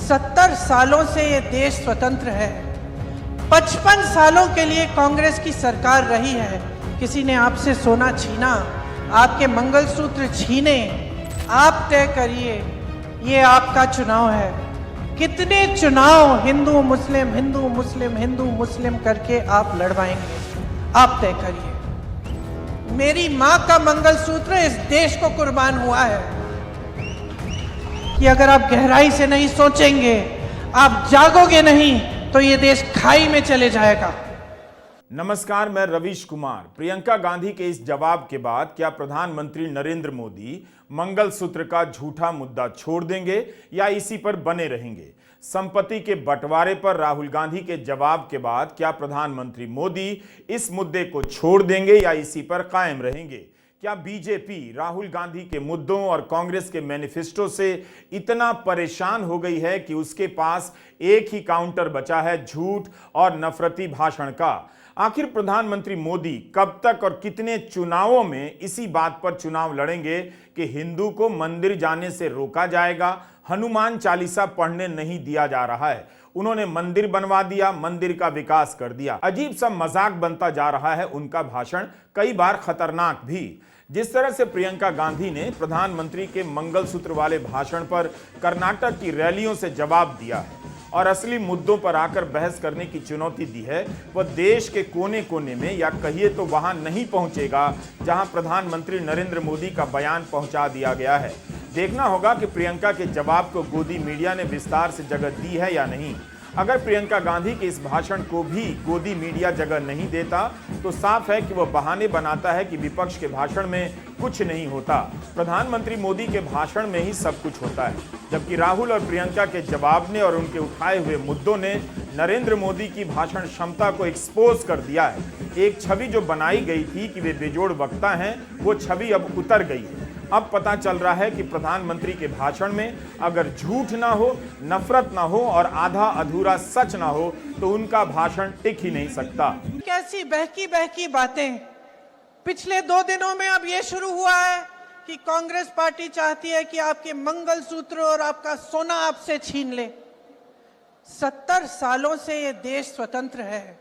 70 सालों से ये देश स्वतंत्र है। 55 सालों के लिए कांग्रेस की सरकार रही है। किसी ने आपसे सोना छीना, आपके मंगलसूत्र छीने, आप तय करिए, ये आपका चुनाव है। कितने चुनाव हिंदू मुस्लिम हिंदू मुस्लिम हिंदू मुस्लिम करके आप लड़वाएंगे, आप तय करिए। मेरी मां का मंगलसूत्र इस देश को कुर्बान हुआ है कि अगर आप गहराई से नहीं सोचेंगे, आप जागोगे नहीं, तो ये देश खाई में चले जाएगा। नमस्कार, मैं रवीश कुमार। प्रियंका गांधी के इस जवाब के बाद क्या प्रधानमंत्री नरेंद्र मोदी मंगलसूत्र का झूठा मुद्दा छोड़ देंगे या इसी पर बने रहेंगे? संपत्ति के बंटवारे पर राहुल गांधी के जवाब के बाद क्या प्रधानमंत्री मोदी इस मुद्दे को छोड़ देंगे या इसी पर कायम रहेंगे? क्या बीजेपी राहुल गांधी के मुद्दों और कांग्रेस के मैनिफेस्टो से इतना परेशान हो गई है कि उसके पास एक ही काउंटर बचा है झूठ और नफरती भाषण का? आखिर प्रधानमंत्री मोदी कब तक और कितने चुनावों में इसी बात पर चुनाव लड़ेंगे कि हिंदू को मंदिर जाने से रोका जाएगा, हनुमान चालीसा पढ़ने नहीं दिया जा रहा है, उन्होंने मंदिर बनवा दिया, मंदिर का विकास कर दिया। अजीब सा मजाक बनता जा रहा है उनका भाषण, कई बार खतरनाक भी। जिस तरह से प्रियंका गांधी ने प्रधानमंत्री के मंगलसूत्र वाले भाषण पर कर्नाटक की रैलियों से जवाब दिया है और असली मुद्दों पर आकर बहस करने की चुनौती दी है, वह देश के कोने कोने में या कहिए तो वहां नहीं पहुंचेगा जहां प्रधानमंत्री नरेंद्र मोदी का बयान पहुंचा दिया गया है। देखना होगा कि प्रियंका के जवाब को गोदी मीडिया ने विस्तार से जगह दी है या नहीं। अगर प्रियंका गांधी के इस भाषण को भी गोदी मीडिया जगह नहीं देता तो साफ है कि वह बहाने बनाता है कि विपक्ष के भाषण में कुछ नहीं होता। प्रधानमंत्री मोदी के भाषण में ही सब कुछ होता है, जबकि राहुल और प्रियंका के जवाब ने और उनके उठाए हुए मुद्दों ने नरेंद्र मोदी की भाषण क्षमता को एक्सपोज कर दिया है। एक छवि जो बनाई गई थी कि वे बेजोड़ वक्ता हैं, वो छवि अब उतर गई है। अब पता चल रहा है कि प्रधानमंत्री के भाषण में अगर झूठ ना हो, नफरत ना हो और आधा अधूरा सच ना हो तो उनका भाषण टिक ही नहीं सकता। कैसी बहकी बहकी बातें। पिछले 2 दिनों में अब यह शुरू हुआ है कि कांग्रेस पार्टी चाहती है कि आपके मंगलसूत्र और आपका सोना आपसे छीन ले। 70 सालों से यह देश स्वतंत्र है।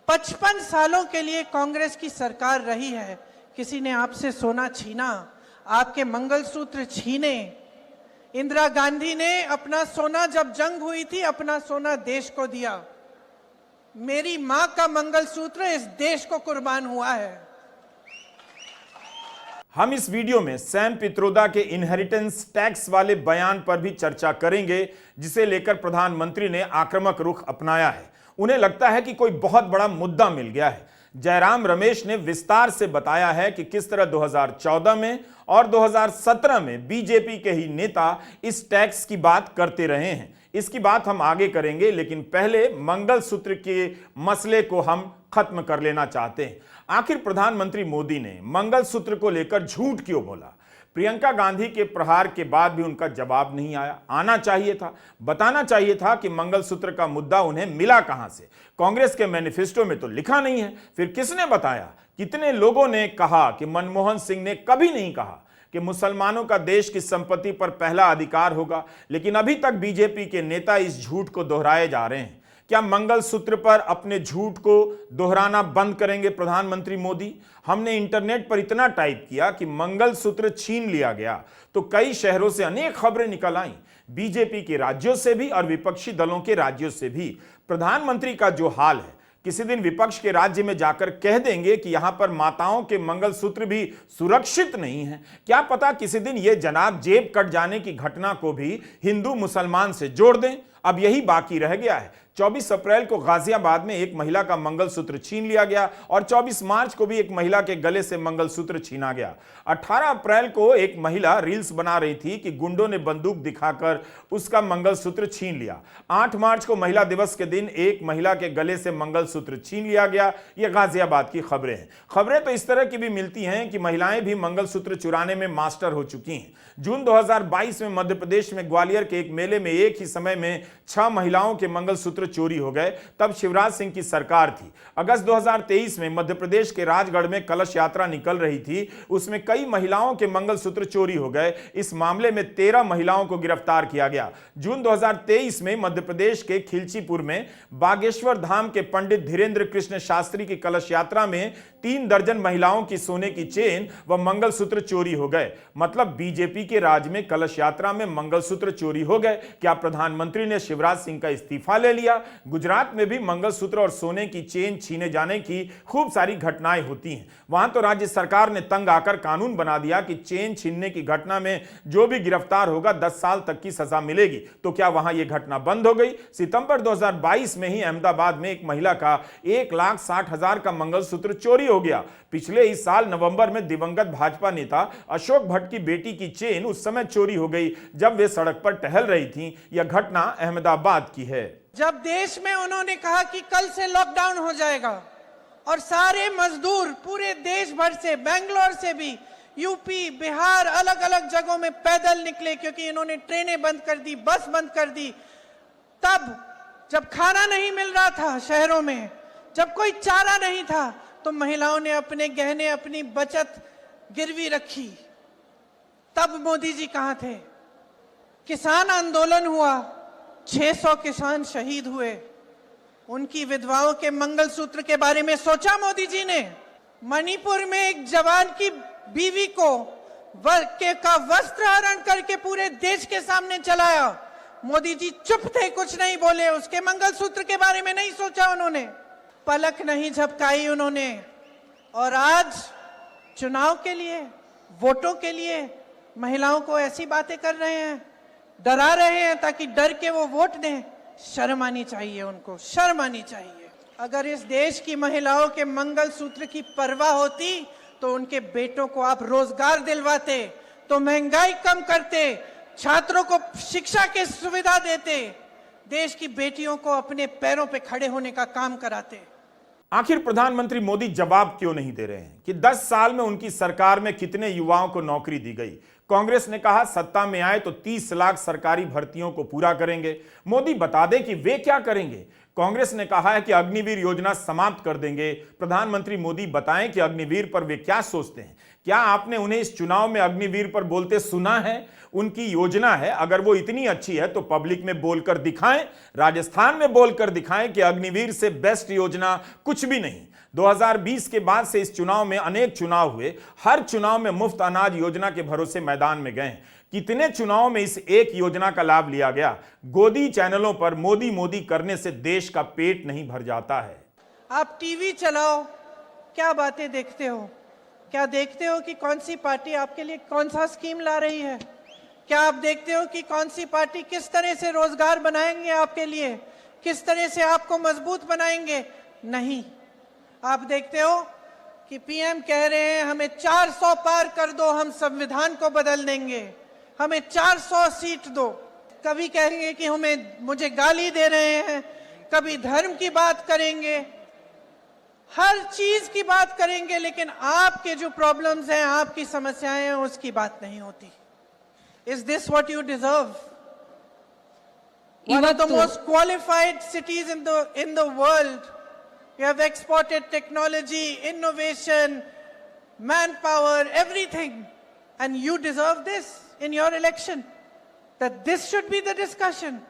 55 सालों के लिए कांग्रेस की सरकार रही है। किसी ने आपसे सोना छीना, आपके मंगलसूत्र छीने। इंदिरा गांधी ने अपना सोना, जब जंग हुई थी, अपना सोना देश को दिया। मेरी मां का मंगलसूत्र इस देश को कुर्बान हुआ है। हम इस वीडियो में सैम पित्रोदा के इनहेरिटेंस टैक्स वाले बयान पर भी चर्चा करेंगे, जिसे लेकर प्रधानमंत्री ने आक्रामक रुख अपनाया है। उन्हें लगता है कि कोई बहुत बड़ा मुद्दा मिल गया है। जयराम रमेश ने विस्तार से बताया है कि किस तरह 2014 में और 2017 में बीजेपी के ही नेता इस टैक्स की बात करते रहे हैं। इसकी बात हम आगे करेंगे, लेकिन पहले मंगलसूत्र के मसले को हम खत्म कर लेना चाहते हैं। आखिर प्रधानमंत्री मोदी ने मंगलसूत्र को लेकर झूठ क्यों बोला? प्रियंका गांधी के प्रहार के बाद भी उनका जवाब नहीं आया। आना चाहिए था, बताना चाहिए था कि मंगलसूत्र का मुद्दा उन्हें मिला कहां से। कांग्रेस के मैनिफेस्टो में तो लिखा नहीं है, फिर किसने बताया? कितने लोगों ने कहा कि मनमोहन सिंह ने कभी नहीं कहा कि मुसलमानों का देश की संपत्ति पर पहला अधिकार होगा, लेकिन अभी तक बीजेपी के नेता इस झूठ को दोहराए जा रहे हैं। क्या मंगलसूत्र पर अपने झूठ को दोहराना बंद करेंगे प्रधानमंत्री मोदी? हमने इंटरनेट पर इतना टाइप किया कि मंगलसूत्र छीन लिया गया तो कई शहरों से अनेक खबरें निकल आईं, बीजेपी के राज्यों से भी और विपक्षी दलों के राज्यों से भी। प्रधानमंत्री का जो हाल है, किसी दिन विपक्ष के राज्य में जाकर कह देंगे कि यहां पर माताओं के मंगलसूत्र भी सुरक्षित नहीं है। क्या पता किसी दिन ये जनाब जेब कट जाने की घटना को भी हिंदू मुसलमान से जोड़ दें। अब यही बाकी रह गया है। 24 अप्रैल को गाजियाबाद में एक महिला का मंगलसूत्र छीन लिया गया और 24 मार्च को भी एक महिला के गले से मंगलसूत्र छीना गया। 18 अप्रैल को एक महिला रील्स बना रही थी कि गुंडों ने बंदूक दिखाकर उसका मंगलसूत्र छीन लिया। 8 मार्च को महिला दिवस के दिन एक महिला के गले से मंगलसूत्र छीन लिया गया। यह गाजियाबाद की खबरें हैं। खबरें तो इस तरह की भी मिलती हैं कि महिलाएं भी मंगलसूत्र चुराने में मास्टर हो चुकी हैं। जून 2022 में मध्य प्रदेश में ग्वालियर के एक मेले में एक ही समय में 6 महिलाओं के मंगलसूत्र मंगलसूत्र चोरी हो गए तब शिवराज सिंह की सरकार थी। अगस्त 2023 में मध्य प्रदेश के राजगढ़ में कलश यात्रा निकल रही थी, उसमें कई महिलाओं के मंगलसूत्र चोरी हो गए। इस मामले में 13 महिलाओं को गिरफ्तार किया गया। जून 2023 में मध्य प्रदेश के खिलचीपुर में बागेश्वर धाम के पंडित धीरेन्द्र कृष्ण शास्त्री की कलश यात्रा में 3 दर्जन महिलाओं की सोने की चेन व मंगलसूत्र चोरी हो गए। मतलब बीजेपी के राज में कलश यात्रा में मंगलसूत्र चोरी हो गए। क्या प्रधानमंत्री ने शिवराज सिंह का इस्तीफा ले लिया? गुजरात में भी मंगलसूत्र और सोने की चेन छीने जाने की खूब सारी घटनाएं होती हैं। वहां तो राज्य सरकार ने तंग आकर कानून बना दिया कि चेन छीनने की घटना में जो भी गिरफ्तार होगा 10 साल तक की सजा मिलेगी। तो क्या वहां यह घटना बंद हो गई? सितंबर 2022 में ही अहमदाबाद में एक महिला का 1,60,000 का मंगलसूत्र चोरी हो गया। पिछले ही साल नवंबर में दिवंगत भाजपा नेता अशोक भट्ट की बेटी की चेन उस समय चोरी हो गई जब वे सड़क पर टहल रही थीं। यह घटना अहमदाबाद की है। जब देश में उन्होंने कहा कि कल से लॉकडाउन हो जाएगा और सारे मजदूर पूरे देश भर से, बेंगलोर से भी, यूपी, बिहार, अलग अलग जगहों में पैदल निकले क्योंकि इन्होंने ट्रेनें बंद कर दी, बस बंद कर दी। तब जब खाना नहीं मिल रहा था शहरों में, जब कोई चारा नहीं था, तो महिलाओं ने अपने गहने, अपनी बचत गिरवी रखी। तब मोदी जी कहां थे? किसान आंदोलन हुआ, 600 किसान शहीद हुए। उनकी विधवाओं के मंगलसूत्र के बारे में सोचा मोदी जी ने? मणिपुर में एक जवान की बीवी को का वस्त्र हरण करके पूरे देश के सामने चलाया। मोदी जी चुप थे, कुछ नहीं बोले। उसके मंगलसूत्र के बारे में नहीं सोचा उन्होंने, पलक नहीं झपकाई उन्होंने। और आज चुनाव के लिए, वोटों के लिए महिलाओं को ऐसी बातें कर रहे हैं, डरा रहे हैं ताकि डर के वो वोट दें। शर्म आनी चाहिए उनको, शर्म आनी चाहिए। अगर इस देश की महिलाओं के मंगलसूत्र की परवाह होती तो उनके बेटों को आप रोजगार दिलवाते, तो महंगाई कम करते, छात्रों को शिक्षा की सुविधा देते, देश की बेटियों को अपने पैरों पे खड़े होने का काम कराते। आखिर प्रधानमंत्री मोदी जवाब क्यों नहीं दे रहे हैं कि 10 साल में उनकी सरकार में कितने युवाओं को नौकरी दी गई? कांग्रेस ने कहा सत्ता में आए तो 30 लाख सरकारी भर्तियों को पूरा करेंगे। मोदी बता दें कि वे क्या करेंगे। कांग्रेस ने कहा है कि अग्निवीर योजना समाप्त कर देंगे। प्रधानमंत्री मोदी बताएं कि अग्निवीर पर वे क्या सोचते हैं। क्या आपने उन्हें इस चुनाव में अग्निवीर पर बोलते सुना है? उनकी योजना है, अगर वो इतनी अच्छी है तो पब्लिक में बोलकर दिखाएं, राजस्थान में बोलकर दिखाएं कि अग्निवीर से बेस्ट योजना कुछ भी नहीं। 2020 के बाद से इस चुनाव में अनेक चुनाव हुए, हर चुनाव में मुफ्त अनाज योजना के भरोसे मैदान में गए। कितने चुनाव में इस एक योजना का लाभ लिया गया? गोदी चैनलों पर मोदी मोदी करने से देश का पेट नहीं भर जाता है। आप टीवी चलाओ, क्या बातें देखते हो? क्या देखते हो कि कौन सी पार्टी आपके लिए कौन सा स्कीम ला रही है? क्या आप देखते हो कि कौन सी पार्टी किस तरह से रोजगार बनाएंगे आपके लिए, किस तरह से आपको मजबूत बनाएंगे? नहीं। आप देखते हो कि पीएम कह रहे हैं हमें 400 पार कर दो, हम संविधान को बदल देंगे, हमें 400 सीट दो। कभी कहेंगे कि मुझे गाली दे रहे हैं, कभी धर्म की बात करेंगे, हर चीज की बात करेंगे, लेकिन आपके जो प्रॉब्लम्स हैं, आपकी समस्याएं हैं, उसकी बात नहीं होती। Is this what you deserve? One of the most qualified cities in the world. You have exported technology, innovation, manpower, everything, and you deserve this in your election. That this should be the discussion.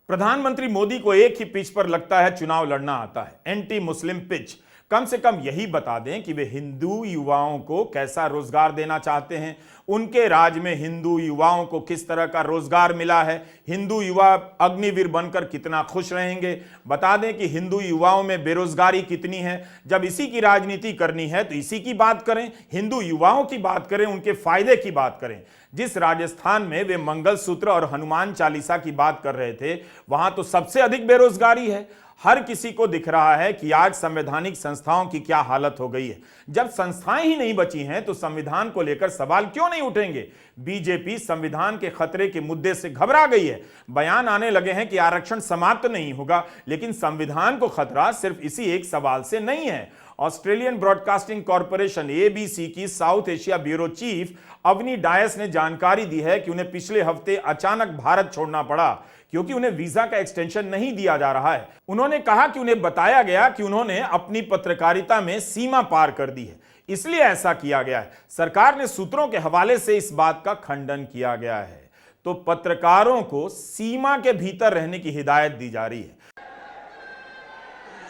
प्रधानमंत्री मोदी को एक ही pitch पर लगता है चुनाव लड़ना आता है, एंटी मुस्लिम पिच। कम से कम यही बता दें कि वे हिंदू युवाओं को कैसा रोजगार देना चाहते हैं, उनके राज में हिंदू युवाओं को किस तरह का रोजगार मिला है, हिंदू युवा अग्निवीर बनकर कितना खुश रहेंगे। बता दें कि हिंदू युवाओं में बेरोजगारी कितनी है। जब इसी की राजनीति करनी है तो इसी की बात करें, हिंदू युवाओं की बात करें, उनके फायदे की बात करें। जिस राजस्थान में वे मंगलसूत्र और हनुमान चालीसा की बात कर रहे थे, वहां तो सबसे अधिक बेरोजगारी है। हर किसी को दिख रहा है कि आज संवैधानिक संस्थाओं की क्या हालत हो गई है। जब संस्थाएं ही नहीं बची हैं तो संविधान को लेकर सवाल क्यों नहीं उठेंगे? बीजेपी संविधान के खतरे के मुद्दे से घबरा गई है। बयान आने लगे हैं कि आरक्षण समाप्त नहीं होगा, लेकिन संविधान को खतरा सिर्फ इसी एक सवाल से नहीं है। ऑस्ट्रेलियन ब्रॉडकास्टिंग कॉरपोरेशन ABC की South Asia bureau chief Avani Dias ने जानकारी दी है कि उन्हें पिछले हफ्ते अचानक भारत छोड़ना पड़ा। क्योंकि उन्हें वीजा का एक्सटेंशन नहीं दिया जा रहा है। उन्होंने कहा कि उन्हें बताया गया कि उन्होंने अपनी पत्रकारिता में सीमा पार कर दी है, इसलिए ऐसा किया गया है। सरकार ने सूत्रों के हवाले से इस बात का खंडन किया गया है। तो पत्रकारों को सीमा के भीतर रहने की हिदायत दी जा रही है।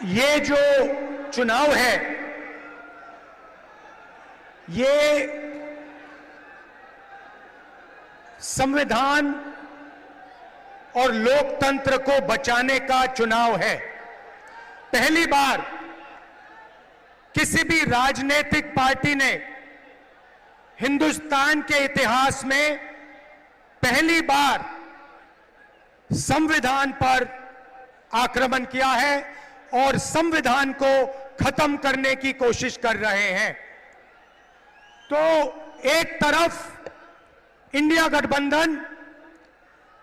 ये जो चुनाव है, ये संविधान और लोकतंत्र को बचाने का चुनाव है। पहली बार किसी भी राजनीतिक पार्टी ने हिंदुस्तान के इतिहास में पहली बार संविधान पर आक्रमण किया है और संविधान को खत्म करने की कोशिश कर रहे हैं। तो एक तरफ इंडिया गठबंधन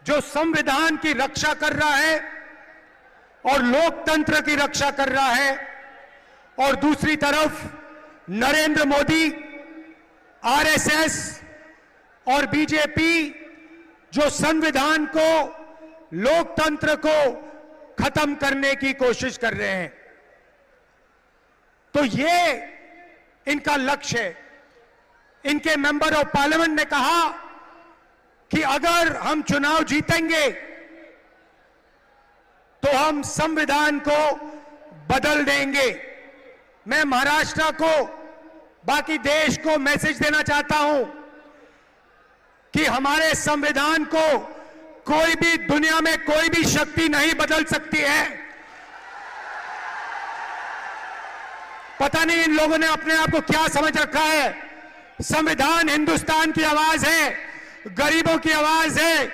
जो संविधान की रक्षा कर रहा है और लोकतंत्र की रक्षा कर रहा है, और दूसरी तरफ नरेंद्र मोदी, आरएसएस और बीजेपी जो संविधान को, लोकतंत्र को खत्म करने की कोशिश कर रहे हैं। तो ये इनका लक्ष्य है। इनके मेंबर ऑफ पार्लियामेंट ने कहा कि अगर हम चुनाव जीतेंगे तो हम संविधान को बदल देंगे। मैं महाराष्ट्र को, बाकी देश को मैसेज देना चाहता हूं कि हमारे संविधान को कोई भी, दुनिया में कोई भी शक्ति नहीं बदल सकती है। पता नहीं इन लोगों ने अपने आप को क्या समझ रखा है। संविधान हिंदुस्तान की आवाज है, गरीबों की आवाज है,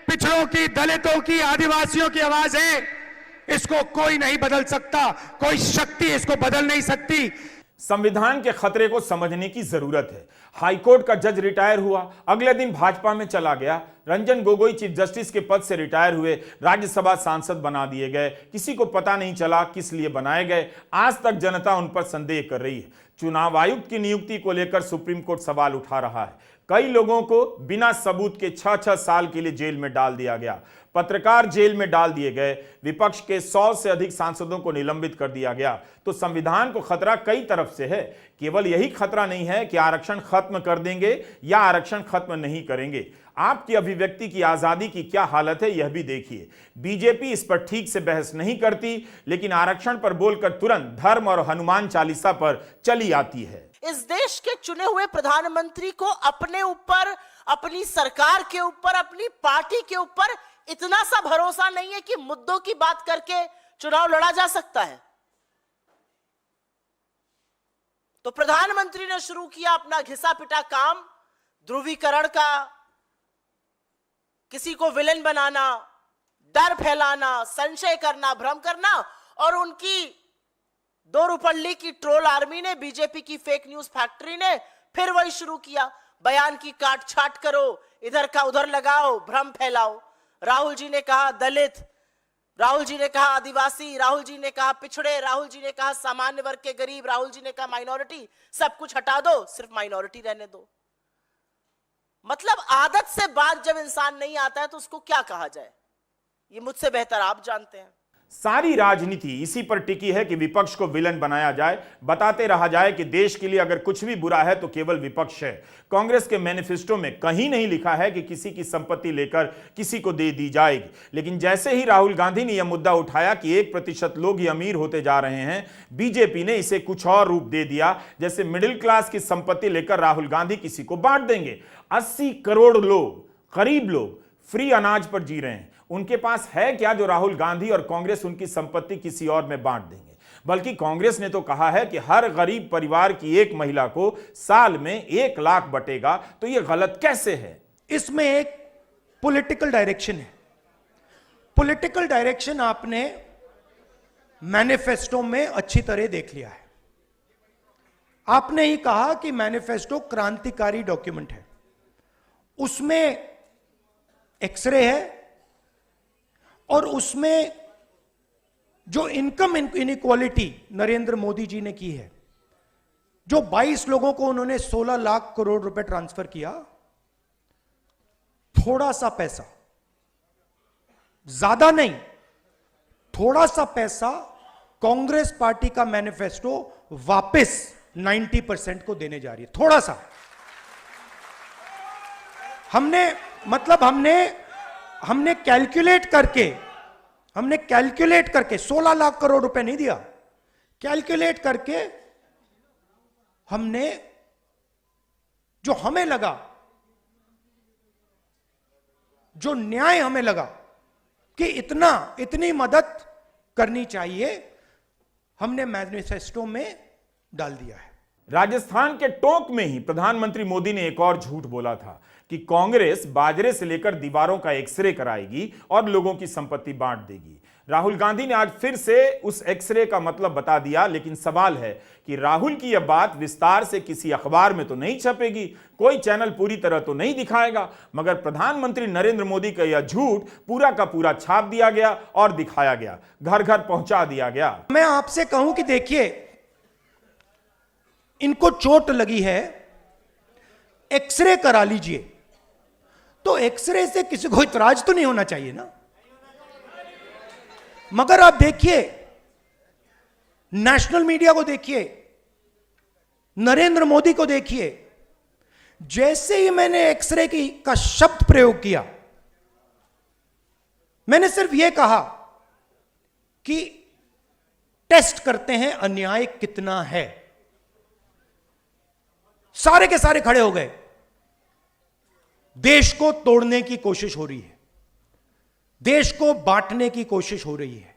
पिछड़ों की, दलितों की, आदिवासियों की आवाज है। इसको कोई नहीं बदल सकता, कोई शक्ति इसको बदल नहीं सकती। संविधान के खतरे को समझने की जरूरत है। हाईकोर्ट का जज रिटायर हुआ, अगले दिन भाजपा में चला गया। रंजन गोगोई चीफ जस्टिस के पद से रिटायर हुए, राज्यसभा सांसद बना दिए गए। किसी को पता नहीं चला किस लिए बनाए गए। आज तक जनता उन पर संदेह कर रही है। चुनाव आयुक्त की नियुक्ति को लेकर सुप्रीम कोर्ट सवाल उठा रहा है। कई लोगों को बिना सबूत के 6-6 साल के लिए जेल में डाल दिया गया। पत्रकार जेल में डाल दिए गए। विपक्ष के 100 से अधिक सांसदों को निलंबित कर दिया गया। तो संविधान को खतरा कई तरफ से है। केवल यही खतरा नहीं है कि आरक्षण खत्म कर देंगे या आरक्षण खत्म नहीं करेंगे। आपकी अभिव्यक्ति की आजादी की क्या हालत है यह भी देखिए। बीजेपी इस पर ठीक से बहस नहीं करती, लेकिन आरक्षण पर बोलकर तुरंत धर्म और हनुमान चालीसा पर चली आती है। इस देश के चुने हुए प्रधानमंत्री को अपने ऊपर, अपनी सरकार के ऊपर, अपनी पार्टी के ऊपर इतना सा भरोसा नहीं है कि मुद्दों की बात करके चुनाव लड़ा जा सकता है। तो प्रधानमंत्री ने शुरू किया अपना घिसा पिटा काम, ध्रुवीकरण का, किसी को विलेन बनाना, डर फैलाना, संशय करना, भ्रम करना। और उनकी दो रुपल्ली की ट्रोल आर्मी ने, बीजेपी की फेक न्यूज फैक्ट्री ने फिर वही शुरू किया। बयान की काट छाट करो, इधर का उधर लगाओ, भ्रम फैलाओ। राहुल जी ने कहा दलित, राहुल जी ने कहा आदिवासी, राहुल जी ने कहा पिछड़े, राहुल जी ने कहा सामान्य वर्ग के गरीब, राहुल जी ने कहा माइनॉरिटी। सब कुछ हटा दो, सिर्फ माइनॉरिटी रहने दो। मतलब आदत से बात जब इंसान नहीं आता है तो उसको क्या कहा जाए, ये मुझसे बेहतर आप जानते हैं। सारी राजनीति इसी पर टिकी है कि विपक्ष को विलन बनाया जाए, बताते रहा जाए कि देश के लिए अगर कुछ भी बुरा है तो केवल विपक्ष है। कांग्रेस के मैनिफेस्टो में कहीं नहीं लिखा है कि किसी की संपत्ति लेकर किसी को दे दी जाएगी। लेकिन जैसे ही राहुल गांधी ने यह मुद्दा उठाया कि 1% लोग ही अमीर होते जा रहे हैं, बीजेपी ने इसे कुछ और रूप दे दिया, जैसे मिडिल क्लास की संपत्ति लेकर राहुल गांधी किसी को बांट देंगे। 80 करोड़ लोग, गरीब लोग फ्री अनाज पर जी रहे हैं। उनके पास है क्या जो राहुल गांधी और कांग्रेस उनकी संपत्ति किसी और में बांट देंगे। बल्कि कांग्रेस ने तो कहा है कि हर गरीब परिवार की एक महिला को साल में 1 लाख बटेगा। तो यह गलत कैसे है? इसमें एक पॉलिटिकल डायरेक्शन है। पॉलिटिकल डायरेक्शन आपने मैनिफेस्टो में अच्छी तरह देख लिया है। आपने ही कहा कि मैनिफेस्टो क्रांतिकारी डॉक्यूमेंट है। उसमें एक्सरे है और उसमें जो इनकम इनइक्वालिटी नरेंद्र मोदी जी ने की है, जो 22 लोगों को उन्होंने 16 लाख करोड़ रुपए ट्रांसफर किया, थोड़ा सा पैसा ज्यादा नहीं, थोड़ा सा पैसा कांग्रेस पार्टी का मैनिफेस्टो वापस 90% को देने जा रही है। थोड़ा सा हमने कैलकुलेट करके 16 लाख करोड़ रुपए नहीं दिया, कैलकुलेट करके हमने जो हमें लगा, जो न्याय हमें लगा कि इतनी मदद करनी चाहिए, हमने मैनिफेस्टो में डाल दिया है। राजस्थान के टोंक में ही प्रधानमंत्री मोदी ने एक और झूठ बोला था कि कांग्रेस बाजरे से लेकर दीवारों का एक्सरे कराएगी और लोगों की संपत्ति बांट देगी। राहुल गांधी ने आज फिर से उस एक्सरे का मतलब बता दिया, लेकिन सवाल है कि राहुल की यह बात विस्तार से किसी अखबार में तो नहीं छपेगी, कोई चैनल पूरी तरह तो नहीं दिखाएगा, मगर प्रधानमंत्री नरेंद्र मोदी का यह झूठ पूरा का पूरा छाप दिया गया और दिखाया गया, घर घर पहुंचा दिया गया। मैं आपसे कहूं कि देखिए, इनको चोट लगी है, एक्सरे करा लीजिए, तो एक्सरे से किसी को इतराज तो नहीं होना चाहिए ना। मगर आप देखिए, नेशनल मीडिया को देखिए, नरेंद्र मोदी को देखिए, जैसे ही मैंने एक्सरे का शब्द प्रयोग किया, मैंने सिर्फ यह कहा कि टेस्ट करते हैं अन्याय कितना है, सारे के सारे खड़े हो गए। देश को तोड़ने की कोशिश हो रही है, देश को बांटने की कोशिश हो रही है।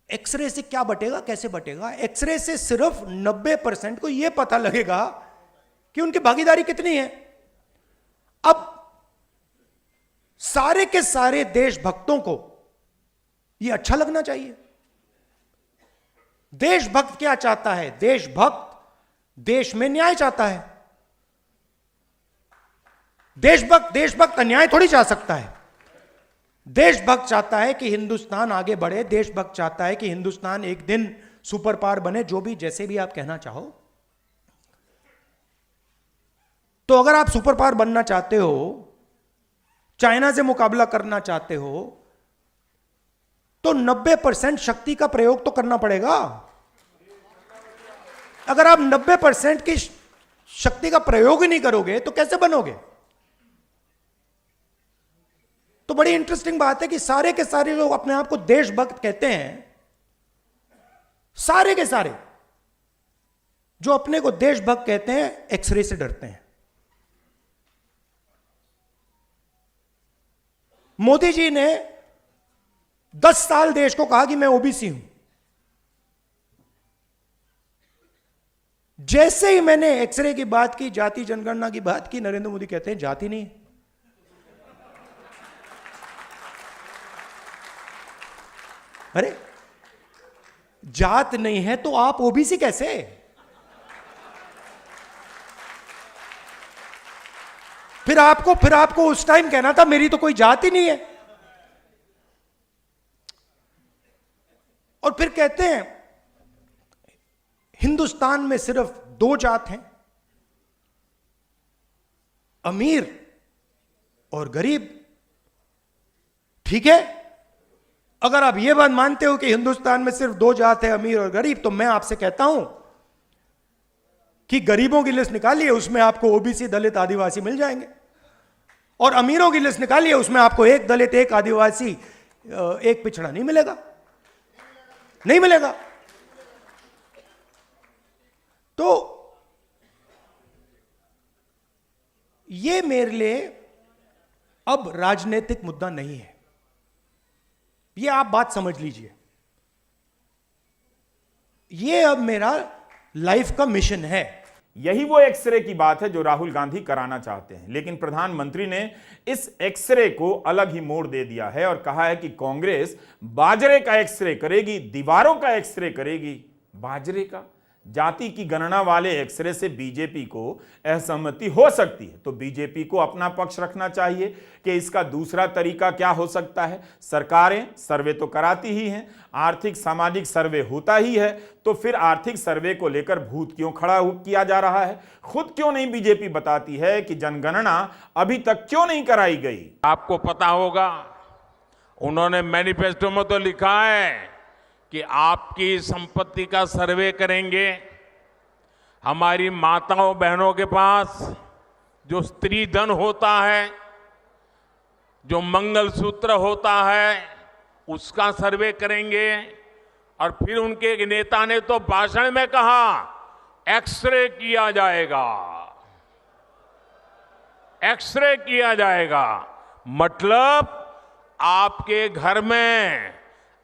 एक्सरे से क्या बटेगा, कैसे बटेगा? एक्सरे से सिर्फ 90% को यह पता लगेगा कि उनकी भागीदारी कितनी है। अब सारे के सारे देशभक्तों को यह अच्छा लगना चाहिए। देशभक्त क्या चाहता है? देशभक्त देश में न्याय चाहता है। देशभक्त अन्याय थोड़ी चाह सकता है। देशभक्त चाहता है कि हिंदुस्तान आगे बढ़े, देशभक्त चाहता है कि हिंदुस्तान एक दिन सुपर पावर बने, जो भी जैसे भी आप कहना चाहो। तो अगर आप सुपर पावर बनना चाहते हो, चाइना से मुकाबला करना चाहते हो, तो 90% शक्ति का प्रयोग तो करना पड़ेगा। अगर आप 90% की शक्ति का प्रयोग ही नहीं करोगे तो कैसे बनोगे? तो बड़ी इंटरेस्टिंग बात है कि सारे के सारे लोग अपने आप को देशभक्त कहते हैं, सारे के सारे जो अपने को देशभक्त कहते हैं, एक्सरे से डरते हैं। मोदी जी ने 10 साल देश को कहा कि मैं ओबीसी हूं। जैसे ही मैंने एक्सरे की बात की, जाति जनगणना की बात की, नरेंद्र मोदी कहते हैं जाति नहीं। अरे जात नहीं है तो आप ओबीसी कैसे? फिर आपको उस टाइम कहना था मेरी तो कोई जात ही नहीं है। और फिर कहते हैं हिंदुस्तान में सिर्फ 2 जात हैं, अमीर और गरीब। ठीक है, अगर आप यह बात मानते हो कि हिंदुस्तान में सिर्फ 2 जात है, अमीर और गरीब, तो मैं आपसे कहता हूं कि गरीबों की लिस्ट निकालिए, उसमें आपको ओबीसी, दलित, आदिवासी मिल जाएंगे। और अमीरों की लिस्ट निकालिए, उसमें आपको एक दलित, एक आदिवासी, एक पिछड़ा नहीं मिलेगा, नहीं मिलेगा। तो यह मेरे लिए अब राजनीतिक मुद्दा नहीं है, यह आप बात समझ लीजिए। यह अब मेरा लाइफ का मिशन है। यही वो एक्सरे की बात है जो राहुल गांधी कराना चाहते हैं, लेकिन प्रधानमंत्री ने इस एक्सरे को अलग ही मोड़ दे दिया है और कहा है कि कांग्रेस बाजरे का एक्सरे करेगी, दीवारों का एक्सरे करेगी। बाजरे का? जाति की गणना वाले एक्सरे से बीजेपी को असहमति हो सकती है, तो बीजेपी को अपना पक्ष रखना चाहिए कि इसका दूसरा तरीका क्या हो सकता है। सरकारें सर्वे तो कराती ही हैं, आर्थिक सामाजिक सर्वे होता ही है, तो फिर आर्थिक सर्वे को लेकर भूत क्यों खड़ा किया जा रहा है? खुद क्यों नहीं बीजेपी बताती है कि जनगणना अभी तक क्यों नहीं कराई गई? आपको पता होगा, उन्होंने मैनिफेस्टो में तो लिखा है कि आपकी संपत्ति का सर्वे करेंगे। हमारी माताओं बहनों के पास जो स्त्री धन होता है, जो मंगलसूत्र होता है, उसका सर्वे करेंगे। और फिर उनके एक नेता ने तो भाषण में कहा एक्सरे किया जाएगा, एक्सरे किया जाएगा। मतलब आपके घर में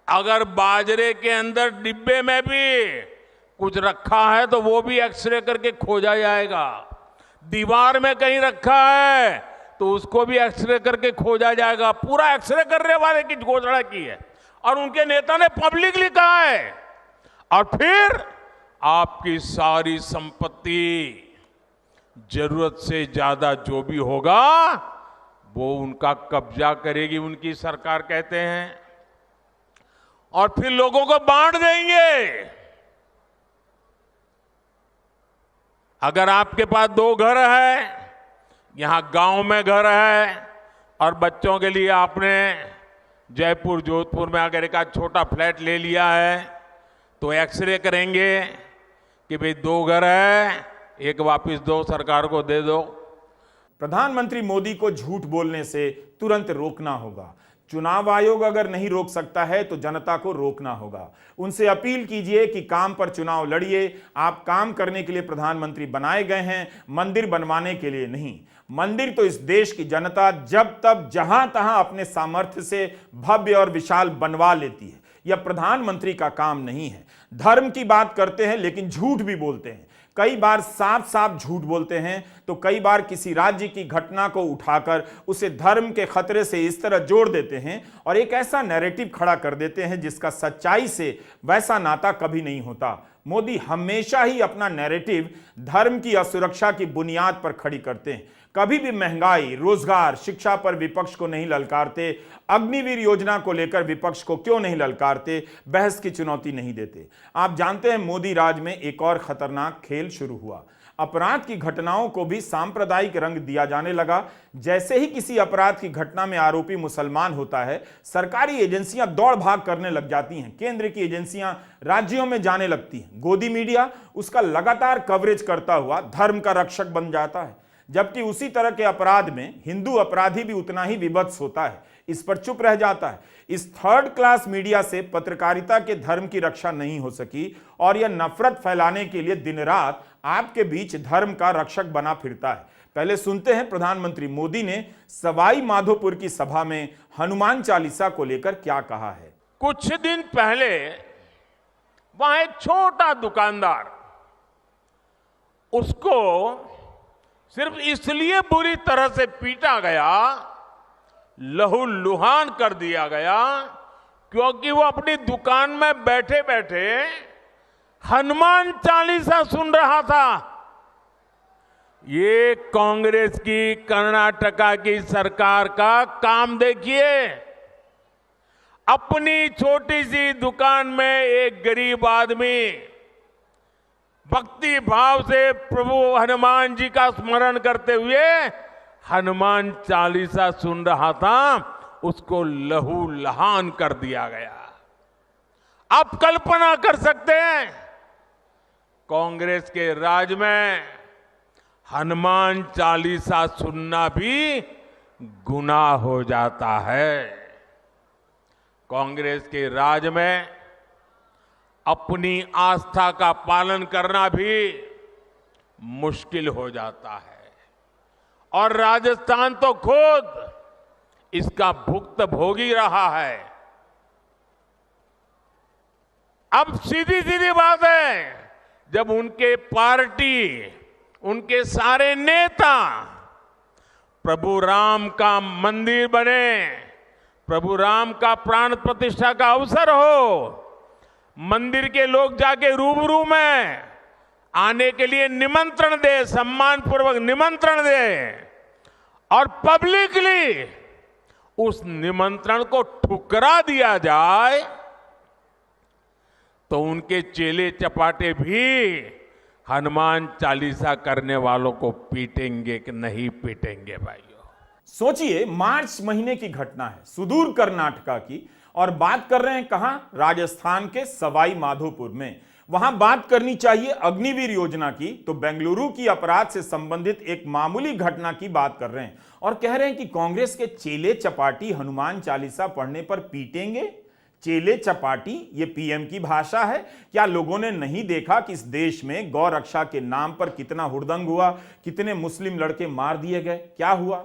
अगर बाजरे के अंदर डिब्बे में भी कुछ रखा है तो वो भी एक्सरे करके खोजा जाएगा। दीवार में कहीं रखा है तो उसको भी एक्सरे करके खोजा जाएगा। पूरा एक्सरे करने वाले की घोषणा की है और उनके नेता ने पब्लिकली कहा है। और फिर आपकी सारी संपत्ति, जरूरत से ज्यादा जो भी होगा वो उनका कब्जा करेगी उनकी सरकार, कहते हैं, और फिर लोगों को बांट देंगे। अगर आपके पास 2 घर है, यहां गांव में घर है और बच्चों के लिए आपने जयपुर जोधपुर में अगर एक छोटा फ्लैट ले लिया है, तो एक्सरे करेंगे कि भाई 2 घर है, एक वापस दो, सरकार को दे दो। प्रधानमंत्री मोदी को झूठ बोलने से तुरंत रोकना होगा। चुनाव आयोग अगर नहीं रोक सकता है तो जनता को रोकना होगा। उनसे अपील कीजिए कि काम पर चुनाव लड़िए। आप काम करने के लिए प्रधानमंत्री बनाए गए हैं, मंदिर बनवाने के लिए नहीं। मंदिर तो इस देश की जनता जब तब जहां तहां अपने सामर्थ्य से भव्य और विशाल बनवा लेती है। यह प्रधानमंत्री का काम नहीं है। धर्म की बात करते हैं लेकिन झूठ भी बोलते हैं। कई बार साफ साफ झूठ बोलते हैं, तो कई बार किसी राज्य की घटना को उठाकर उसे धर्म के खतरे से इस तरह जोड़ देते हैं और एक ऐसा नैरेटिव खड़ा कर देते हैं जिसका सच्चाई से वैसा नाता कभी नहीं होता। मोदी हमेशा ही अपना नैरेटिव धर्म की असुरक्षा की बुनियाद पर खड़ी करते हैं। कभी भी महंगाई, रोजगार, शिक्षा पर विपक्ष को नहीं ललकारते। अग्निवीर योजना को लेकर विपक्ष को क्यों नहीं ललकारते, बहस की चुनौती नहीं देते। आप जानते हैं मोदी राज में एक और खतरनाक खेल शुरू हुआ। अपराध की घटनाओं को भी सांप्रदायिक रंग दिया जाने लगा। जैसे ही किसी अपराध की घटना में आरोपी मुसलमान होता है, सरकारी एजेंसियां दौड़ भाग करने लग जाती हैं। केंद्र की एजेंसियां राज्यों में जाने लगती हैं। गोदी मीडिया उसका लगातार कवरेज करता हुआ धर्म का रक्षक बन जाता है, जबकि उसी तरह के अपराध में हिंदू अपराधी भी उतना ही विभत्स होता है, इस पर चुप रह जाता है। इस थर्ड क्लास मीडिया से पत्रकारिता के धर्म की रक्षा नहीं हो सकी और यह नफरत फैलाने के लिए दिन रात आपके बीच धर्म का रक्षक बना फिरता है। पहले सुनते हैं प्रधानमंत्री मोदी ने सवाई माधोपुर की सभा में हनुमान चालीसा को लेकर क्या कहा है। कुछ दिन पहले वहां एक छोटा दुकानदार, उसको सिर्फ इसलिए बुरी तरह से पीटा गया, लहूलुहान कर दिया गया, क्योंकि वो अपनी दुकान में बैठे बैठे हनुमान चालीसा सुन रहा था। ये कांग्रेस की कर्नाटका की सरकार का काम देखिए। अपनी छोटी सी दुकान में एक गरीब आदमी भक्ति भाव से प्रभु हनुमान जी का स्मरण करते हुए हनुमान चालीसा सुन रहा था, उसको लहूलुहान कर दिया गया। आप कल्पना कर सकते हैं, कांग्रेस के राज में हनुमान चालीसा सुनना भी गुनाह हो जाता है। कांग्रेस के राज में अपनी आस्था का पालन करना भी मुश्किल हो जाता है और राजस्थान तो खुद इसका भुगत भोगी रहा है। अब सीधी सीधी बात है, जब उनके पार्टी, उनके सारे नेता प्रभु राम का मंदिर बने, प्रभु राम का प्राण प्रतिष्ठा का अवसर हो, मंदिर के लोग जाके रूबरू में आने के लिए निमंत्रण दे, सम्मानपूर्वक निमंत्रण दे और पब्लिकली उस निमंत्रण को ठुकरा दिया जाए तो उनके चेले चपाटे भी हनुमान चालीसा करने वालों को पीटेंगे कि नहीं पीटेंगे भाइयों। सोचिए, मार्च महीने की घटना है, सुदूर कर्नाटका की, और बात कर रहे हैं कहां? राजस्थान के सवाई माधोपुर में। वहां बात करनी चाहिए अग्निवीर योजना की, तो बेंगलुरु की अपराध से संबंधित एक मामूली घटना की बात कर रहे हैं और कह रहे हैं कि कांग्रेस के चेले चपाटी हनुमान चालीसा पढ़ने पर पीटेंगे। चेले चपाटी, ये पीएम की भाषा है। क्या लोगों ने नहीं देखा कि इस देश में गौ रक्षा के नाम पर कितना हुड़दंग हुआ, कितने मुस्लिम लड़के मार दिए गए? क्या हुआ?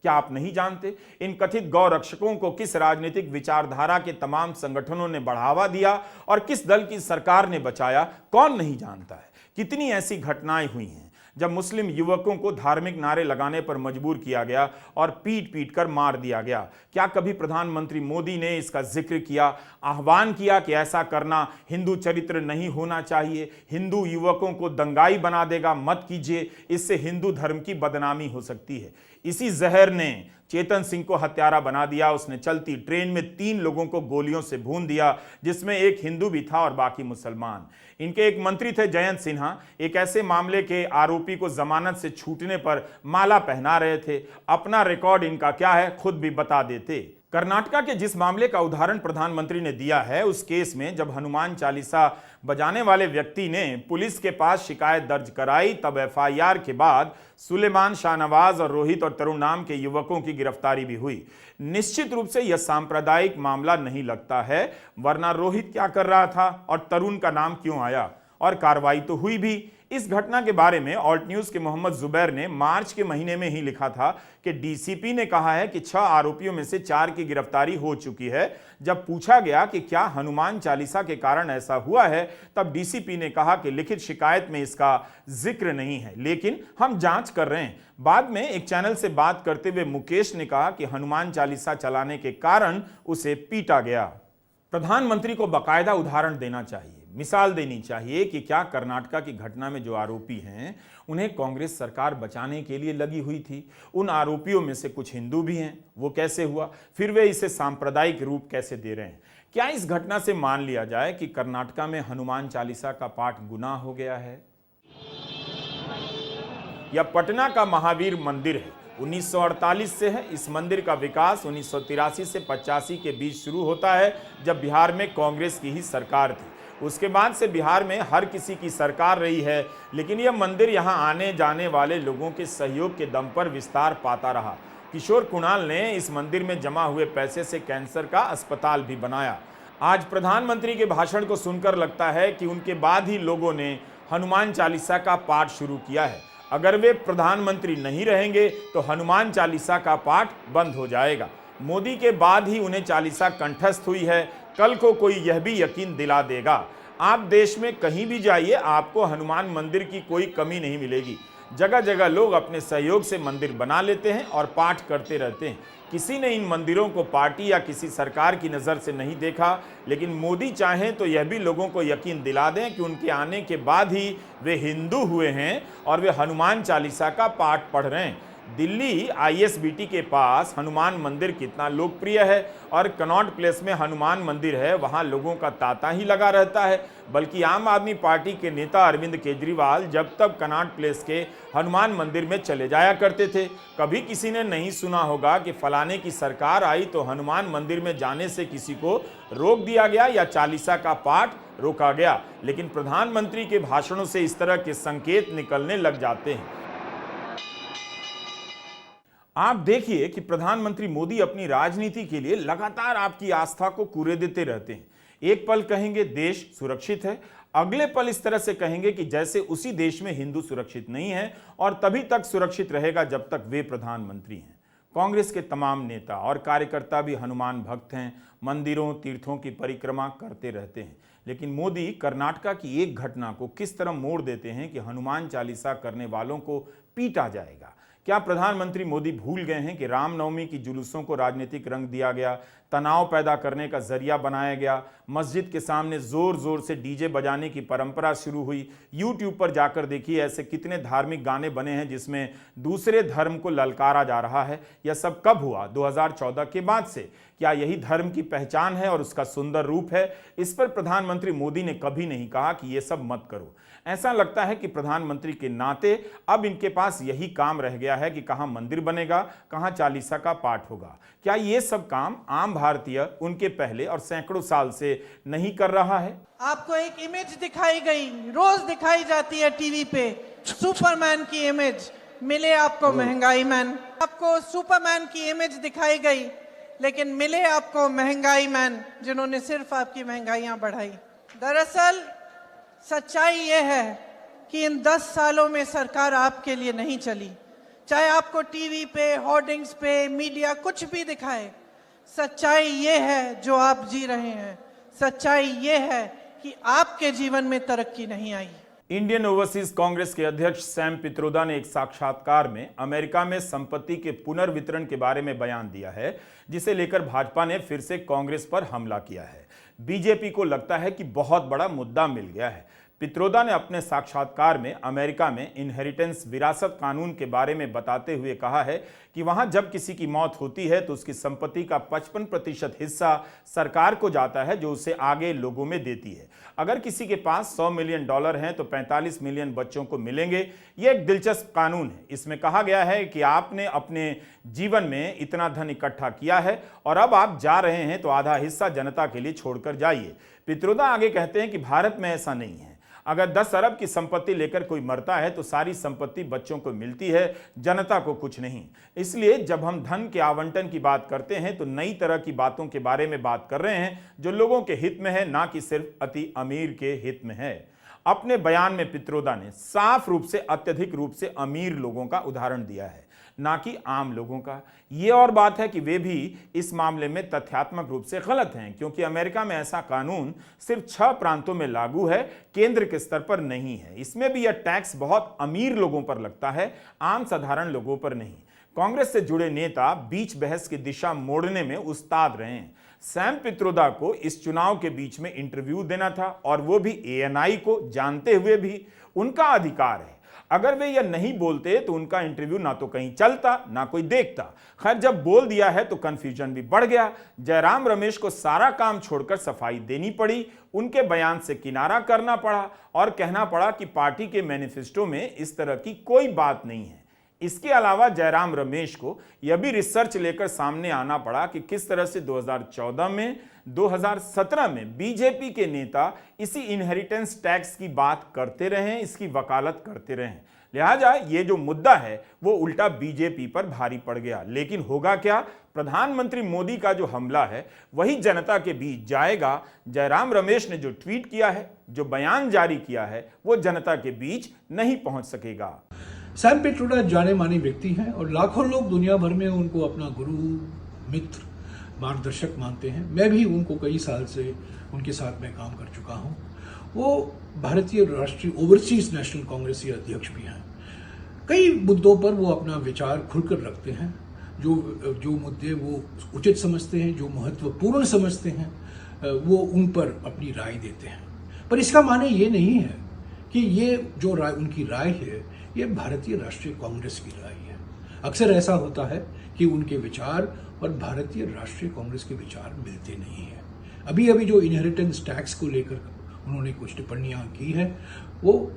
क्या आप नहीं जानते? इन कथित गौ रक्षकों को किस राजनीतिक विचारधारा के तमाम संगठनों ने बढ़ावा दिया और किस दल की सरकार ने बचाया? कौन नहीं जानता है? कितनी ऐसी घटनाएं हुई हैं जब मुस्लिम युवकों को धार्मिक नारे लगाने पर मजबूर किया गया और पीट पीट कर मार दिया गया। क्या कभी प्रधानमंत्री मोदी ने इसका जिक्र किया, आह्वान किया कि ऐसा करना हिंदू चरित्र नहीं होना चाहिए, हिंदू युवकों को दंगाई बना देगा, मत कीजिए, इससे हिंदू धर्म की बदनामी हो सकती है? इसी जहर ने चेतन सिंह को हत्यारा बना दिया। उसने चलती ट्रेन में 3 लोगों को गोलियों से भून दिया, जिसमें एक हिंदू भी था और बाकी मुसलमान। इनके एक मंत्री थे जयंत सिन्हा, एक ऐसे मामले के आरोपी को जमानत से छूटने पर माला पहना रहे थे। अपना रिकॉर्ड इनका क्या है खुद भी बता देते। कर्नाटका के जिस मामले का उदाहरण प्रधानमंत्री ने दिया है, उस केस में जब हनुमान चालीसा बजाने वाले व्यक्ति ने पुलिस के पास शिकायत दर्ज कराई, तब एफआईआर के बाद सुलेमान, शाहनवाज और रोहित और तरुण नाम के युवकों की गिरफ्तारी भी हुई। निश्चित रूप से यह सांप्रदायिक मामला नहीं लगता है, वरना रोहित क्या कर रहा था और तरुण का नाम क्यों आया? और कार्रवाई तो हुई भी। इस घटना के बारे में ऑल्ट न्यूज के मोहम्मद जुबैर ने मार्च के महीने में ही लिखा था कि डीसीपी ने कहा है कि 6 आरोपियों में से 4 की गिरफ्तारी हो चुकी है। जब पूछा गया कि क्या हनुमान चालीसा के कारण ऐसा हुआ है, तब डीसीपी ने कहा कि लिखित शिकायत में इसका जिक्र नहीं है, लेकिन हम जांच कर रहे हैं। बाद में एक चैनल से बात करते हुए मुकेश ने कहा कि हनुमान चालीसा चलाने के कारण उसे पीटा गया। प्रधानमंत्री को बाकायदा उदाहरण देना चाहिए, मिसाल देनी चाहिए कि क्या कर्नाटका की घटना में जो आरोपी हैं उन्हें कांग्रेस सरकार बचाने के लिए लगी हुई थी। उन आरोपियों में से कुछ हिंदू भी हैं, वो कैसे हुआ? फिर वे इसे सांप्रदायिक रूप कैसे दे रहे हैं? क्या इस घटना से मान लिया जाए कि कर्नाटका में हनुमान चालीसा का पाठ गुनाह हो गया है? यह पटना का महावीर मंदिर है, 1948 से है। इस मंदिर का विकास 1983 से 85 के बीच शुरू होता है, जब बिहार में कांग्रेस की ही सरकार थी। उसके बाद से बिहार में हर किसी की सरकार रही है, लेकिन यह मंदिर यहां आने जाने वाले लोगों के सहयोग के दम पर विस्तार पाता रहा। किशोर कुणाल ने इस मंदिर में जमा हुए पैसे से कैंसर का अस्पताल भी बनाया। आज प्रधानमंत्री के भाषण को सुनकर लगता है कि उनके बाद ही लोगों ने हनुमान चालीसा का पाठ शुरू किया है। अगर वे प्रधानमंत्री नहीं रहेंगे तो हनुमान चालीसा का पाठ बंद हो जाएगा। मोदी के बाद ही उन्हें चालीसा कंठस्थ हुई है, कल को कोई यह भी यकीन दिला देगा। आप देश में कहीं भी जाइए, आपको हनुमान मंदिर की कोई कमी नहीं मिलेगी। जगह जगह लोग अपने सहयोग से मंदिर बना लेते हैं और पाठ करते रहते हैं। किसी ने इन मंदिरों को पार्टी या किसी सरकार की नज़र से नहीं देखा, लेकिन मोदी चाहें तो यह भी लोगों को यकीन दिला दें कि उनके आने के बाद ही वे हिंदू हुए हैं और वे हनुमान चालीसा का पाठ पढ़ रहे हैं। दिल्ली आईएसबीटी के पास हनुमान मंदिर कितना लोकप्रिय है और कनॉट प्लेस में हनुमान मंदिर है, वहां लोगों का तांता ही लगा रहता है। बल्कि आम आदमी पार्टी के नेता अरविंद केजरीवाल जब तक कनॉट प्लेस के हनुमान मंदिर में चले जाया करते थे। कभी किसी ने नहीं सुना होगा कि फलाने की सरकार आई तो हनुमान मंदिर में जाने से किसी को रोक दिया गया या चालीसा का पाठ रोका गया। लेकिन प्रधानमंत्री के भाषणों से इस तरह के संकेत निकलने लग जाते हैं। आप देखिए कि प्रधानमंत्री मोदी अपनी राजनीति के लिए लगातार आपकी आस्था को कुरे देते रहते हैं। एक पल कहेंगे देश सुरक्षित है, अगले पल इस तरह से कहेंगे कि जैसे उसी देश में हिंदू सुरक्षित नहीं है और तभी तक सुरक्षित रहेगा जब तक वे प्रधानमंत्री हैं। कांग्रेस के तमाम नेता और कार्यकर्ता भी हनुमान भक्त हैं, मंदिरों तीर्थों की परिक्रमा करते रहते हैं। लेकिन मोदी कर्नाटका की एक घटना को किस तरह मोड़ देते हैं कि हनुमान चालीसा करने वालों को पीटा जाएगा। क्या प्रधानमंत्री मोदी भूल गए हैं कि रामनवमी की जुलूसों को राजनीतिक रंग दिया गया, तनाव पैदा करने का जरिया बनाया गया, मस्जिद के सामने जोर जोर से डीजे बजाने की परंपरा शुरू हुई। यूट्यूब पर जाकर देखिए ऐसे कितने धार्मिक गाने बने हैं जिसमें दूसरे धर्म को ललकारा जा रहा है। यह सब कब हुआ? 2014 के बाद से। क्या यही धर्म की पहचान है और उसका सुंदर रूप है? इस पर प्रधानमंत्री मोदी ने कभी नहीं कहा कि ये सब मत करो। ऐसा लगता है कि प्रधानमंत्री के नाते अब इनके पास यही काम रह गया है कि कहां मंदिर बनेगा, कहां चालीसा का पाठ होगा। क्या ये सब काम आम भारतीय उनके पहले और सैकड़ों साल से नहीं कर रहा है? आपको एक इमेज दिखाई गई, रोज दिखाई जाती है टीवी पे, सुपरमैन की इमेज। मिले आपको महंगाई मैन। आपको सुपरमैन की इमेज दिखाई गई, लेकिन मिले आपको महंगाई मैन जिन्होंने सिर्फ आपकी महंगाइयां बढ़ाई। दरअसल सच्चाई यह है कि इन 10 सालों में सरकार आपके लिए नहीं चली। चाहे आपको टीवी पे, होर्डिंग्स पे, मीडिया कुछ भी दिखाए, सच्चाई ये है जो आप जी रहे हैं। सच्चाई ये है कि आपके जीवन में तरक्की नहीं आई। इंडियन ओवरसीज कांग्रेस के अध्यक्ष सैम पित्रोदा ने एक साक्षात्कार में अमेरिका में संपत्ति के पुनर्वितरण के बारे में बयान दिया है, जिसे लेकर भाजपा ने फिर से कांग्रेस पर हमला किया है। बीजेपी को लगता है कि बहुत बड़ा मुद्दा मिल गया है। पित्रोदा ने अपने साक्षात्कार में अमेरिका में इनहेरिटेंस विरासत कानून के बारे में बताते हुए कहा है कि वहां जब किसी की मौत होती है तो उसकी संपत्ति का 55% हिस्सा सरकार को जाता है, जो उसे आगे लोगों में देती है। अगर किसी के पास $100 मिलियन हैं तो 45 मिलियन बच्चों को मिलेंगे। ये एक दिलचस्प कानून है। इसमें कहा गया है कि आपने अपने जीवन में इतना धन इकट्ठा किया है और अब आप जा रहे हैं तो आधा हिस्सा जनता के लिए छोड़कर जाइए। पित्रोदा आगे कहते हैं कि भारत में ऐसा नहीं है। अगर 10 अरब की संपत्ति लेकर कोई मरता है तो सारी संपत्ति बच्चों को मिलती है, जनता को कुछ नहीं। इसलिए जब हम धन के आवंटन की बात करते हैं तो नई तरह की बातों के बारे में बात कर रहे हैं जो लोगों के हित में है, ना कि सिर्फ अति अमीर के हित में है। अपने बयान में पित्रोदा ने साफ रूप से अत्यधिक रूप से अमीर लोगों का उदाहरण दिया है, ना कि आम लोगों का। यह और बात है कि वे भी इस मामले में तथ्यात्मक रूप से गलत हैं, क्योंकि अमेरिका में ऐसा कानून सिर्फ 6 प्रांतों में लागू है, केंद्र के स्तर पर नहीं है। इसमें भी यह टैक्स बहुत अमीर लोगों पर लगता है, आम साधारण लोगों पर नहीं। कांग्रेस से जुड़े नेता बीच बहस की दिशा मोड़ने में उस्ताद रहे हैं। सैम पित्रोदा को इस चुनाव के बीच में इंटरव्यू देना था, और वो भी ANI को जानते हुए भी। उनका अधिकार है। अगर वे यह नहीं बोलते तो उनका इंटरव्यू ना तो कहीं चलता ना कोई देखता। खैर, जब बोल दिया है तो कंफ्यूजन भी बढ़ गया। जयराम रमेश को सारा काम छोड़कर सफाई देनी पड़ी, उनके बयान से किनारा करना पड़ा और कहना पड़ा कि पार्टी के मैनिफेस्टो में इस तरह की कोई बात नहीं है। इसके अलावा जयराम रमेश को यह भी रिसर्च लेकर सामने आना पड़ा कि किस तरह से 2014 में, 2017 में बीजेपी के नेता इसी इनहेरिटेंस टैक्स की बात करते रहे, इसकी वकालत करते रहे। लिहाजा ये जो मुद्दा है वो उल्टा बीजेपी पर भारी पड़ गया। लेकिन होगा क्या? प्रधानमंत्री मोदी का जो हमला है वही जनता के बीच जाएगा। जयराम रमेश ने जो ट्वीट किया है, जो बयान जारी किया है, वो जनता के बीच नहीं पहुंच सकेगा। सैम पित्रोदा जाने माने व्यक्ति हैं और लाखों लोग दुनिया भर में उनको अपना गुरु, मित्र, मार्गदर्शक मानते हैं। मैं भी उनको कई साल से उनके साथ में काम कर चुका हूं। वो भारतीय राष्ट्रीय ओवरसीज नेशनल कांग्रेस के अध्यक्ष भी हैं। कई मुद्दों पर वो अपना विचार खुलकर रखते हैं। जो मुद्दे वो उचित समझते हैं, जो महत्वपूर्ण समझते हैं, वो उन पर अपनी राय देते हैं। पर इसका माने ये नहीं है कि ये जो राय उनकी राय है ये भारतीय राष्ट्रीय कांग्रेस की राय है। अक्सर ऐसा होता है कि उनके विचार और भारतीय राष्ट्रीय कांग्रेस के विचार मिलते नहीं है। अभी अभी जो इनहेरिटेंस टैक्स को लेकर उन्होंने कुछ टिप्पणियां की है, वो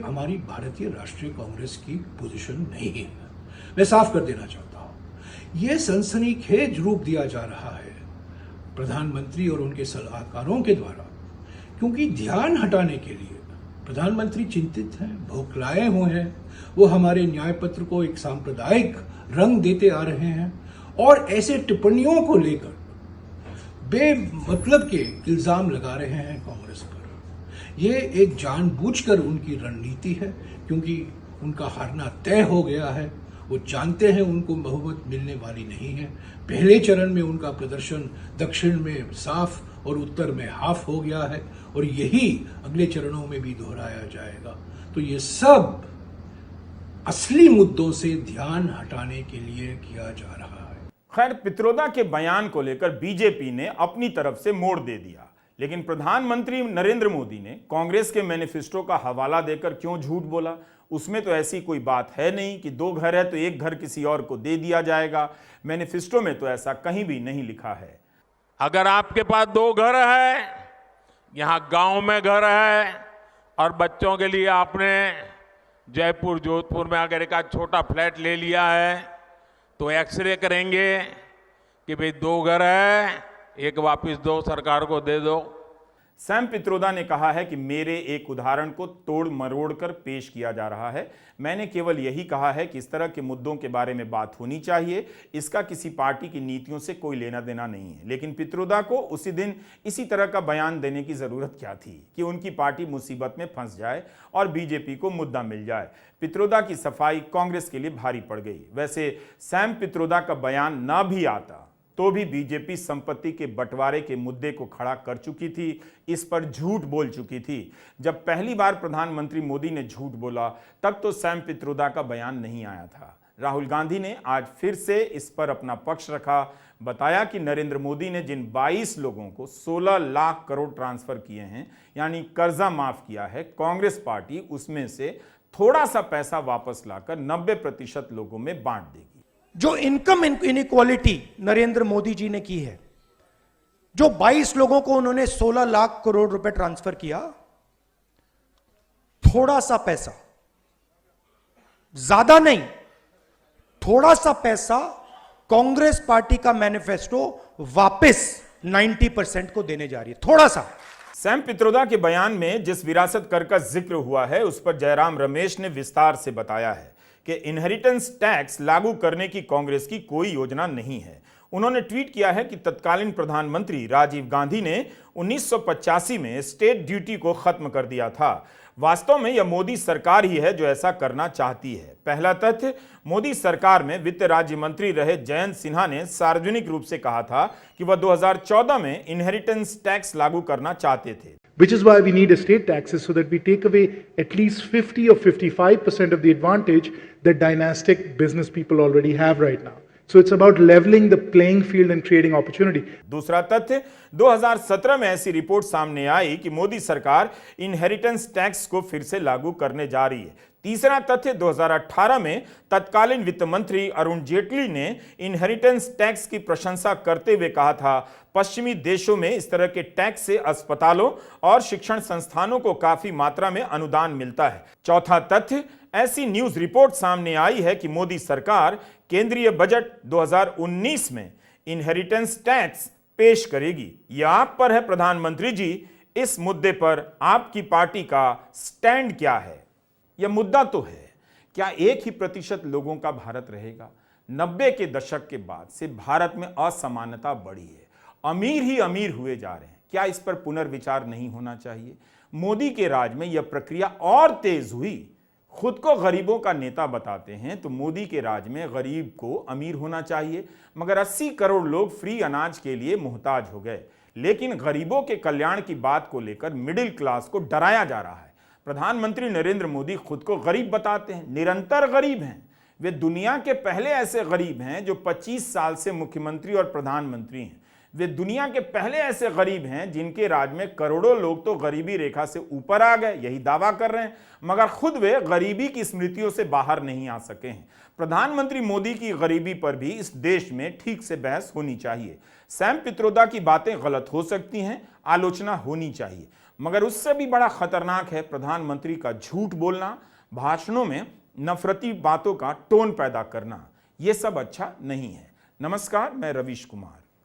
हमारी भारतीय राष्ट्रीय कांग्रेस की पोजीशन नहीं है। मैं साफ कर देना चाहता हूं, ये सनसनीखेज रूप दिया जा रहा है प्रधानमंत्री और उनके सलाहकारों के द्वारा, क्योंकि ध्यान हटाने के लिए प्रधानमंत्री चिंतित हैं, भौखलाए हुए हैं। वो हमारे न्याय पत्र को एक सांप्रदायिक रंग देते आ रहे हैं और ऐसे टिप्पणियों को लेकर बेमतलब के इल्जाम लगा रहे हैं कांग्रेस पर। ये एक जानबूझकर उनकी रणनीति है, क्योंकि उनका हारना तय हो गया है। वो जानते हैं उनको बहुमत मिलने वाली नहीं है। पहले चरण में उनका प्रदर्शन दक्षिण में साफ और उत्तर में हाफ हो गया है और यही अगले चरणों में भी दोहराया जाएगा। तो ये सब असली मुद्दों से ध्यान हटाने के लिए किया जा रहा है। खैर, पित्रोदा के बयान को लेकर बीजेपी ने अपनी तरफ से मोड़ दे दिया, लेकिन प्रधानमंत्री नरेंद्र मोदी ने कांग्रेस के मैनिफेस्टो का हवाला देकर क्यों झूठ बोला? उसमें तो ऐसी कोई बात है नहीं कि 2 घर है तो 1 घर किसी और को दे दिया जाएगा। मैनिफेस्टो में तो ऐसा कहीं भी नहीं लिखा है। अगर आपके पास 2 घर है, यहां गांव में घर है, और बच्चों के लिए आपने जयपुर जोधपुर में अगर एक छोटा फ्लैट ले लिया है, तो एक्सरे करेंगे कि भाई 2 घर है, 1 वापस दो, सरकार को दे दो। सैम पित्रोदा ने कहा है कि मेरे एक उदाहरण को तोड़ मरोड़ कर पेश किया जा रहा है। मैंने केवल यही कहा है कि इस तरह के मुद्दों के बारे में बात होनी चाहिए, इसका किसी पार्टी की नीतियों से कोई लेना देना नहीं है। लेकिन पित्रोदा को उसी दिन इसी तरह का बयान देने की जरूरत क्या थी कि उनकी पार्टी मुसीबत में फंस जाए और बीजेपी को मुद्दा मिल जाए। पित्रोदा की सफाई कांग्रेस के लिए भारी पड़ गई। वैसे सैम पित्रोदा का बयान ना भी आता तो भी बीजेपी संपत्ति के बंटवारे के मुद्दे को खड़ा कर चुकी थी, इस पर झूठ बोल चुकी थी। जब पहली बार प्रधानमंत्री मोदी ने झूठ बोला तब तो सैम पित्रोदा का बयान नहीं आया था। राहुल गांधी ने आज फिर से इस पर अपना पक्ष रखा, बताया कि नरेंद्र मोदी ने जिन 22 लोगों को 16 लाख करोड़ ट्रांसफर किए हैं, यानी कर्जा माफ किया है, कांग्रेस पार्टी उसमें से थोड़ा सा पैसा वापस लाकर 90% लोगों में बांट देगी। जो इनकम इनइक्वालिटी नरेंद्र मोदी जी ने की है, जो 22 लोगों को उन्होंने 16 लाख करोड़ रुपए ट्रांसफर किया, थोड़ा सा पैसा, ज्यादा नहीं, थोड़ा सा पैसा कांग्रेस पार्टी का मैनिफेस्टो वापस 90% को देने जा रही है। थोड़ा सा। सैम पित्रोदा के बयान में जिस विरासत कर का जिक्र हुआ है उस पर जयराम रमेश ने विस्तार से बताया है कि इनहेरिटेंस टैक्स लागू करने की कांग्रेस की कोई योजना नहीं है। उन्होंने ट्वीट किया है कि तत्कालीन प्रधानमंत्री राजीव गांधी ने 1985 में स्टेट ड्यूटी को खत्म कर दिया था। वास्तव में यह मोदी सरकार ही है जो ऐसा करना चाहती है। पहला तथ्य, मोदी सरकार में वित्त राज्य मंत्री रहे जयंत सिन्हा ने सार्वजनिक रूप से कहा था कि वह 2014 में इनहेरिटेंस टैक्स लागू करना चाहते थे। Which is why we need estate taxes, so that we take away at least 50 or 55% of the advantage that dynastic business people already have right now. So it's about leveling the playing field and creating opportunity. दूसरा तथ्य, 2017 में ऐसी report सामने आई कि मोदी सरकार inheritance tax को फिर से लागू करने जा रही है। तीसरा तथ्य, 2018 में तत्कालीन वित्त मंत्री अरुण जेटली ने इनहेरिटेंस टैक्स की प्रशंसा करते हुए कहा था, पश्चिमी देशों में इस तरह के टैक्स से अस्पतालों और शिक्षण संस्थानों को काफी मात्रा में अनुदान मिलता है। चौथा तथ्य, ऐसी न्यूज रिपोर्ट सामने आई है कि मोदी सरकार केंद्रीय बजट 2019 में इनहेरिटेंस टैक्स पेश करेगी। यह आप पर है प्रधानमंत्री जी, इस मुद्दे पर आपकी पार्टी का स्टैंड क्या है? यह मुद्दा तो है, क्या 1% लोगों का भारत रहेगा? 90 के दशक के बाद से भारत में असमानता बढ़ी है, अमीर ही अमीर हुए जा रहे हैं। क्या इस पर पुनर्विचार नहीं होना चाहिए? मोदी के राज में यह प्रक्रिया और तेज हुई। खुद को गरीबों का नेता बताते हैं तो मोदी के राज में गरीब को अमीर होना चाहिए, मगर 80 करोड़ लोग फ्री अनाज के लिए मुहताज हो गए। लेकिन गरीबों के कल्याण की बात को लेकर मिडिल क्लास को डराया जा रहा है। प्रधानमंत्री नरेंद्र मोदी खुद को गरीब बताते हैं, निरंतर गरीब हैं। वे दुनिया के पहले ऐसे गरीब हैं जो 25 साल से मुख्यमंत्री और प्रधानमंत्री हैं। वे दुनिया के पहले ऐसे गरीब हैं जिनके राज में करोड़ों लोग तो गरीबी रेखा से ऊपर आ गए, यही दावा कर रहे हैं, मगर खुद वे गरीबी की स्मृतियों से बाहर नहीं आ सके हैं। प्रधानमंत्री मोदी की गरीबी पर भी इस देश में ठीक से बहस होनी चाहिए। सैम पित्रोदा की बातें गलत हो सकती हैं, आलोचना होनी चाहिए, मगर उससे भी बड़ा खतरनाक है प्रधानमंत्री का झूठ बोलना, भाषणों में नफरती बातों का टोन पैदा करना। यह सब अच्छा नहीं है। नमस्कार, मैं रवीश कुमार।